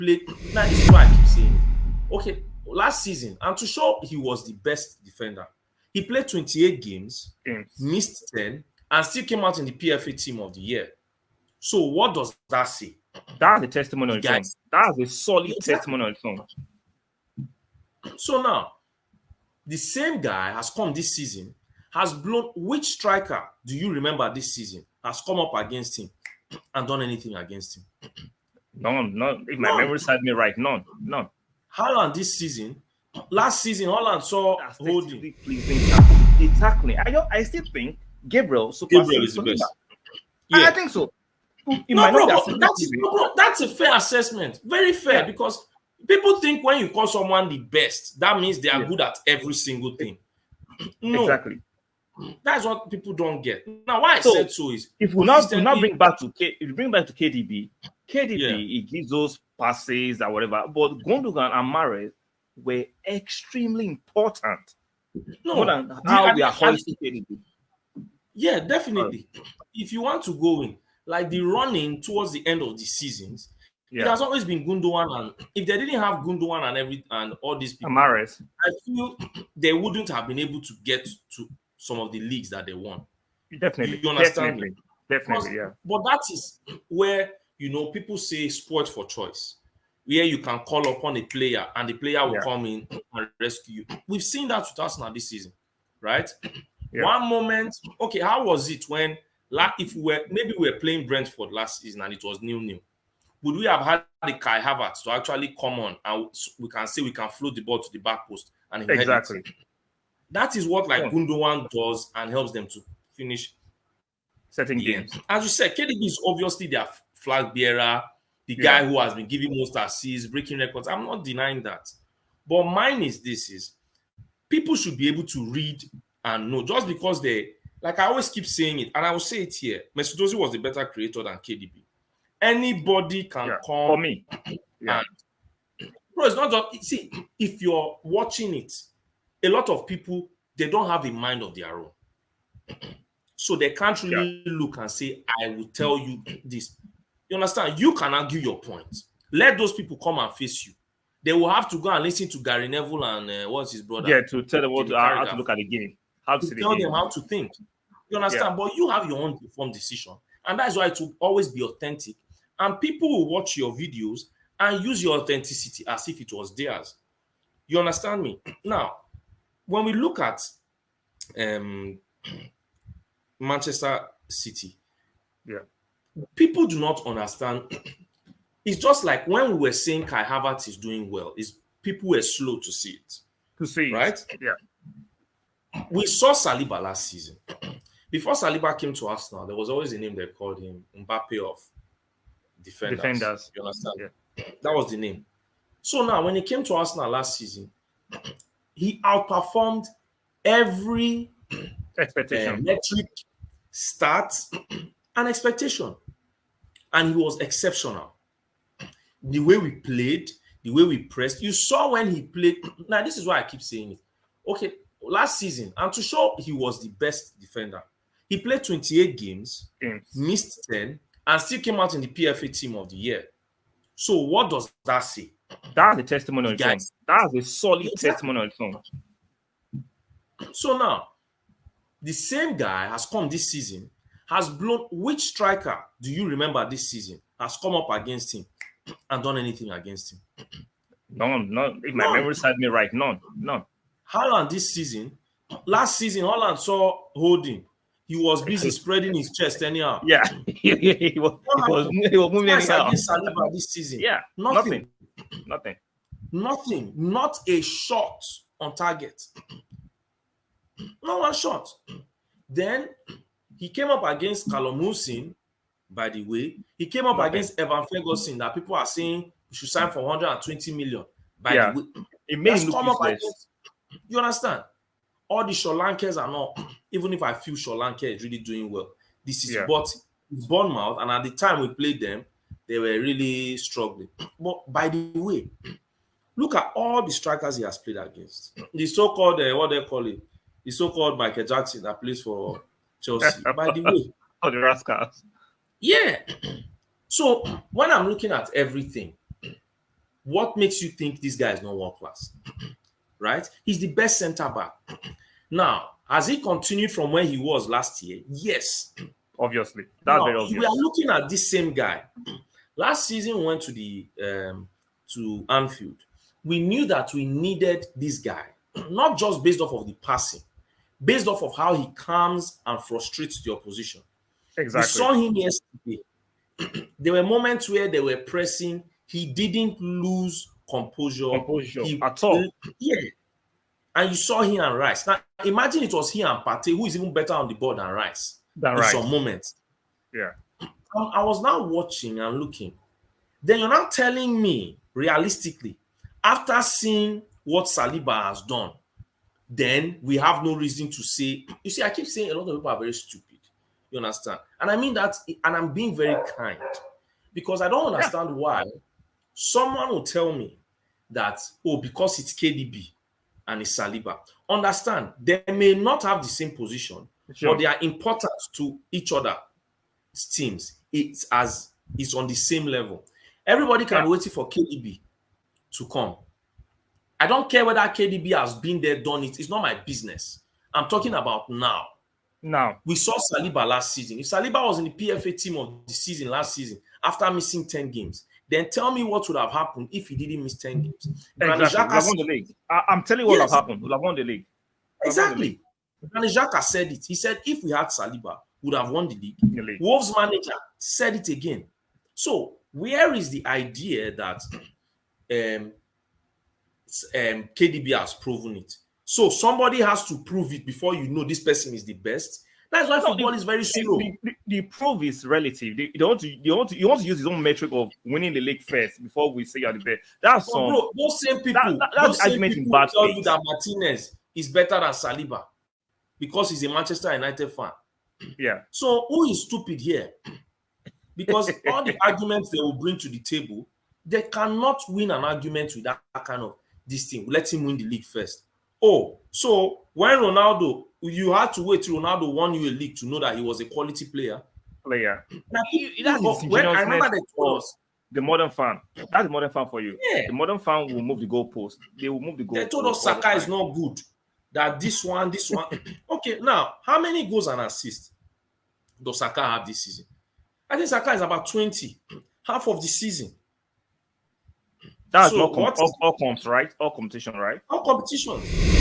played. Now, this is why I keep saying it. Okay, last season, and to show he was the best defender, he played 28 games, missed 10, and still came out in the PFA Team of the Year. So what does that say? That's a testimony on its own. That's a solid testimony on its own. So now, the same guy has come this season, has blown. Which striker do you remember this season has come up against him and done anything against him? None. If my memory serves me right, none. Haaland this season, last season, Haaland saw holding. Exactly. I still think Gabriel is the best. Yeah. I think so. That's a fair assessment. Very fair, because people think when you call someone the best, that means they are good at every single thing. No. Exactly. That's what people don't get. Now, why I said so is if we now bring back to KDB, he gives those passes or whatever, but Gundogan and Mahrez were extremely important. More than how we are hoisting KDB. Yeah, definitely. If you want to go in, like the running towards the end of the seasons, it has always been Gundogan, and if they didn't have Gundogan and all these people, Mahrez, I feel they wouldn't have been able to get to some of the leagues that they won. Definitely. You understand me? Definitely, yeah. But that is where, people say sport for choice, where you can call upon a player and the player will come in and rescue you. We've seen that with Arsenal this season, right? Yeah. One moment, okay, how was it when, if we were playing Brentford last season and it was 0-0, would we have had the Kai Havertz to actually come on and we can say we can float the ball to the back post and exactly. That is what Gundogan does and helps them to finish certain games. As you said, KDB is obviously their flag bearer, the guy who has been giving most assists, breaking records. I'm not denying that. But mine is people should be able to read and know, just because like I always keep saying it, and I will say it here, Mesut Ozil was the better creator than KDB. Anybody can come. For me. Yeah. Bro, it's not just, see, if you're watching it, a lot of people, they don't have a mind of their own. So they can't really look and say, I will tell you this. You understand? You can argue your point. Let those people come and face you. They will have to go and listen to Gary Neville and what's his brother? Yeah, to tell them how to look at the game. How to tell them how to think. You understand? Yeah. But you have your own informed decision. And that's why it will always be authentic. And people will watch your videos and use your authenticity as if it was theirs. You understand me? Now, when we look at Manchester City, people do not understand. It's just like when we were saying Kai Havertz is doing well, people were slow to see it. Right? Yeah. We saw Saliba last season. Before Saliba came to Arsenal, there was always a name they called him Mbappe of defenders. You understand? Yeah. That was the name. So now, when he came to Arsenal last season, he outperformed every expectation, metric, stats, and expectation. And he was exceptional. The way we played, the way we pressed. You saw when he played. Now, this is why I keep saying it. Okay, last season, and to show he was the best defender, he played 28 games, missed 10, and still came out in the PFA Team of the Year. So what does that say? That's a testimony on its own. That's a solid testimony on its own. So now, the same guy has come this season, has blown. Which striker do you remember this season has come up against him and done anything against him? None. If my memory serves me right, none. Haaland this season, last season, Haaland saw holding. He was busy spreading his chest anyhow. Yeah, he was moving anyhow. Against SALIBA this season. Yeah, nothing. Not a shot on target. Not one shot. Then he came up against Callum Wilson, by the way. He came up against Evan Ferguson that people are saying he should sign for 120 million. By the way, it made him look useless. You understand? All the Sri Lankers are not, even if I feel Sri Lanka is really doing well. This is but it's Bournemouth, and at the time we played them, they were really struggling. But by the way, look at all the strikers he has played against. The so-called, what they call it, the so-called Michael Jackson that plays for Chelsea. By the way. Oh, the Rascals. Yeah. So when I'm looking at everything, what makes you think this guy is not world class? Right? He's the best center back. Now, has he continued from where he was last year? Yes. Obviously. That's Now, very obvious. we are looking at this same guy. Last season, we went to the to Anfield. We knew that we needed this guy, not just based off of the passing, based off of how he calms and frustrates the opposition. Exactly. We saw him yesterday. There were moments where they were pressing. He didn't lose composure at all. Yeah. And you saw him and Rice. Now, imagine it was he and Partey, who is even better on the board than Rice in some moments. Yeah. I was now watching and looking. Then you're now telling me, realistically, after seeing what Saliba has done, then we have no reason to say, you see, I keep saying a lot of people are very stupid. You understand? And I mean that, and I'm being very kind, because I don't understand why someone will tell me that, oh, because it's KDB and it's Saliba. Understand, they may not have the same position, but they are important to each other's teams. It's on the same level. Everybody can wait for KDB to come. I don't care whether KDB has been there, done it. It's not my business. I'm talking about now. We saw Saliba last season. If Saliba was in the PFA team of the season last season, after missing 10 games, then tell me what would have happened if he didn't miss 10 games. Exactly. Won the league. I'm telling you what would have happened. We'll have won the league. Exactly. And Xhaka said it. He said, if we had Saliba, we would have won the league. Wolves manager said it again. So where is the idea that KDB has proven it? So somebody has to prove it before you know this person is the best. That's why football is very slow. The proof is relative. You want to use his own metric of winning the league first before we say you're the best. That's bro, those same people. That's the argument in bad tell you that Martinez is better than Saliba because he's a Manchester United fan. Yeah. So who is stupid here? Because all the arguments they will bring to the table, they cannot win an argument with that kind of this thing. Let him win the league first. Oh, so when Ronaldo, you had to wait till Ronaldo won you a league to know that he was a quality player. Now, I remember they told us. The modern fan. That's the modern fan for you. Yeah. The modern fan will move the goalpost. They will move the goalpost. They told us Saka is not good. That this one. Okay, now, how many goals and assists does Saka have this season? I think Saka is about 20. Half of the season. That's all comps, right? All competition, right? All competitions.